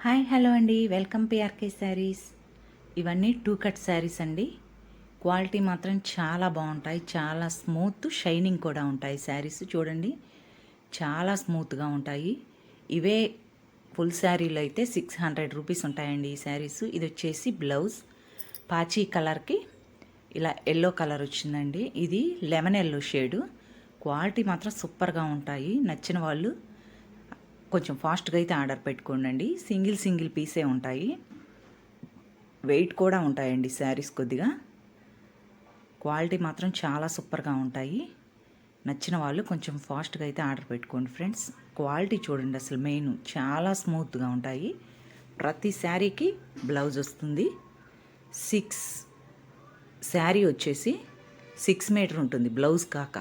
Hi hello అండి, welcome PRK saris. ఇవన్నీ two cut saris అండి. క్వాలిటీ మాత్రం చాలా బాగుంటాయి, చాలా స్మూత్ షైనింగ్ కూడా ఉంటాయి. శారీస్ చూడండి, చాలా స్మూత్గా ఉంటాయి. ఇవే ఫుల్ శారీలు అయితే 600 రూపీస్ ఉంటాయండి ఈ శారీస్. ఇది వచ్చేసి బ్లౌజ్ పాచీ కలర్కి ఇలా ఎల్లో కలర్ వచ్చిందండి. ఇది లెమన్ ఎల్లో షేడు. క్వాలిటీ మాత్రం సూపర్గా ఉంటాయి. నచ్చిన వాళ్ళు కొంచెం ఫాస్ట్గా అయితే ఆర్డర్ పెట్టుకోండి. సింగిల్ పీసే ఉంటాయి, వెయిట్ కూడా ఉంటాయండి శారీస్. కొద్దిగా క్వాలిటీ మాత్రం చాలా సూపర్గా ఉంటాయి. నచ్చిన వాళ్ళు కొంచెం ఫాస్ట్గా అయితే ఆర్డర్ పెట్టుకోండి ఫ్రెండ్స్. క్వాలిటీ చూడండి, అసలు మెయిన్ చాలా స్మూత్గా ఉంటాయి. ప్రతి శారీకి బ్లౌజ్ వస్తుంది. 6 శారీ వచ్చేసి 6 మీటర్ ఉంటుంది బ్లౌజ్ కాక.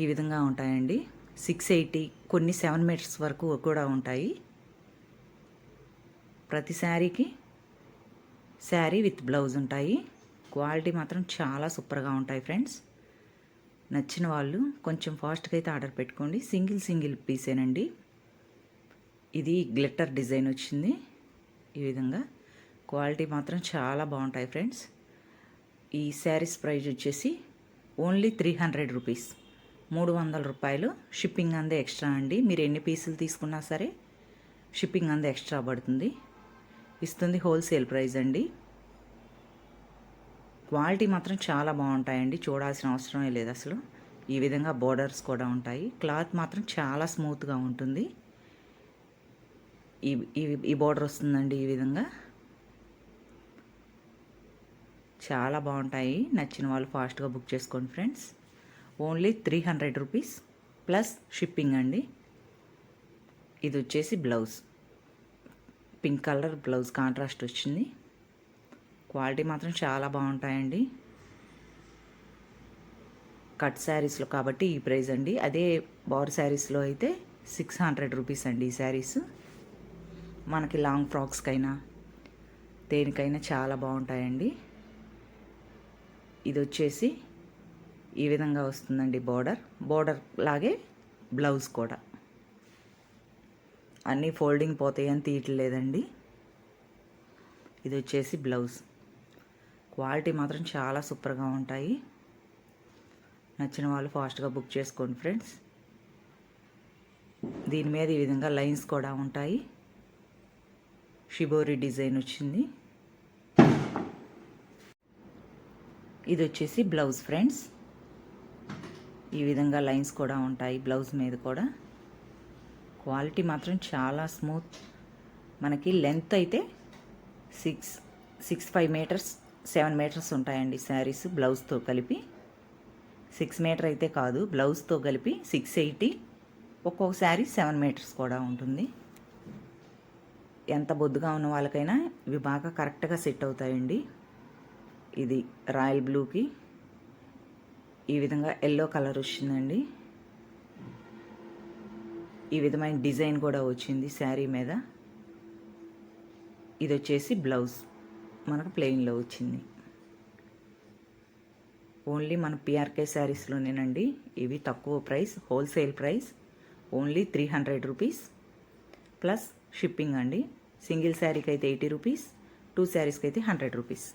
ఈ విధంగా ఉంటాయండి. 680, కొన్ని 7 మీటర్స్ వరకు కూడా ఉంటాయి. ప్రతి శారీకి శారీ విత్ బ్లౌజ్ ఉంటాయి. క్వాలిటీ మాత్రం చాలా సూపర్గా ఉంటాయి ఫ్రెండ్స్. నచ్చిన వాళ్ళు కొంచెం ఫాస్ట్గా అయితే ఆర్డర్ పెట్టుకోండి. సింగిల్ పీసేనండి. ఇది గ్లిట్టర్ డిజైన్ వచ్చింది. ఈ విధంగా క్వాలిటీ మాత్రం చాలా బాగుంటాయి ఫ్రెండ్స్. ఈ శారీస్ ప్రైస్ వచ్చేసి ఓన్లీ 300 రూపీస్, 300 రూపాయలు. షిప్పింగ్ అందే ఎక్స్ట్రా అండి. మీరు ఎన్ని పీసులు తీసుకున్నా సరే షిప్పింగ్ అందే ఎక్స్ట్రా పడుతుంది. ఇస్తుంది హోల్సేల్ ప్రైస్ అండి. క్వాలిటీ మాత్రం చాలా బాగుంటాయండి, చూడాల్సిన అవసరమే లేదు అసలు. ఈ విధంగా బోర్డర్స్ కూడా ఉంటాయి. క్లాత్ మాత్రం చాలా స్మూత్గా ఉంటుంది. ఈ ఈ బోర్డర్ వస్తుందండి. ఈ విధంగా చాలా బాగుంటాయి. నచ్చిన వాళ్ళు ఫాస్ట్గా బుక్ చేసుకోండి friends. Only 300 rupees plus shipping అండి. ఇది వచ్చేసి blouse pink colour blouse contrast వచ్చింది. క్వాలిటీ మాత్రం చాలా బాగుంటాయండి. కట్ శారీస్లో కాబట్టి ఈ ప్రైస్ అండి. అదే బార్ శారీస్లో అయితే 600 రూపీస్ అండి ఈ శారీస్. మనకి లాంగ్ ఫ్రాక్స్కైనా దేనికైనా చాలా బాగుంటాయండి. ఇది వచ్చేసి ఈ విధంగా వస్తుందండి. బోర్డర్ లాగే బ్లౌజ్ కూడా. అన్నీ ఫోల్డింగ్ పోతాయి అని తీయట్లేదండి. ఇది వచ్చేసి బ్లౌజ్. క్వాలిటీ మాత్రం చాలా సూపర్గా ఉంటాయి. నచ్చిన వాళ్ళు ఫాస్ట్గా బుక్ చేసుకోండి ఫ్రెండ్స్. దీని మీద ఈ విధంగా లైన్స్ కూడా ఉంటాయి. షిబోరి డిజైన్ వచ్చింది. ఇది వచ్చేసి బ్లౌజ్ ఫ్రెండ్స్. ఈ విధంగా లైన్స్ కూడా ఉంటాయి బ్లౌజ్ మీద కూడా. క్వాలిటీ మాత్రం చాలా స్మూత్. మనకి లెంత్ అయితే 5 మీటర్స్ 7 మీటర్స్ ఉంటాయండి శారీస్ బ్లౌజ్తో కలిపి. 6 మీటర్ అయితే కాదు, బ్లౌజ్తో కలిపి 680. ఒక్కొక్క శారీ 7 మీటర్స్ కూడా ఉంటుంది. ఎంత బొద్దుగా ఉన్న వాళ్ళకైనా ఇవి బాగా కరెక్ట్గా సెట్ అవుతాయండి. ఇది రాయల్ బ్లూకి ఈ విధంగా ఎల్లో కలర్ వచ్చిందండి. ఈ విధమైన డిజైన్ కూడా వచ్చింది శారీ మీద. ఇది వచ్చేసి బ్లౌజ్ మనకు ప్లెయిన్లో వచ్చింది. ఓన్లీ మన పిఆర్కే శారీస్లోనేనండి. ఇవి తక్కువ price, wholesale price. Only 300 rupees plus shipping అండి. సింగిల్ శారీకి అయితే 80 రూపీస్, 2 శారీస్కి అయితే 100 రూపీస్.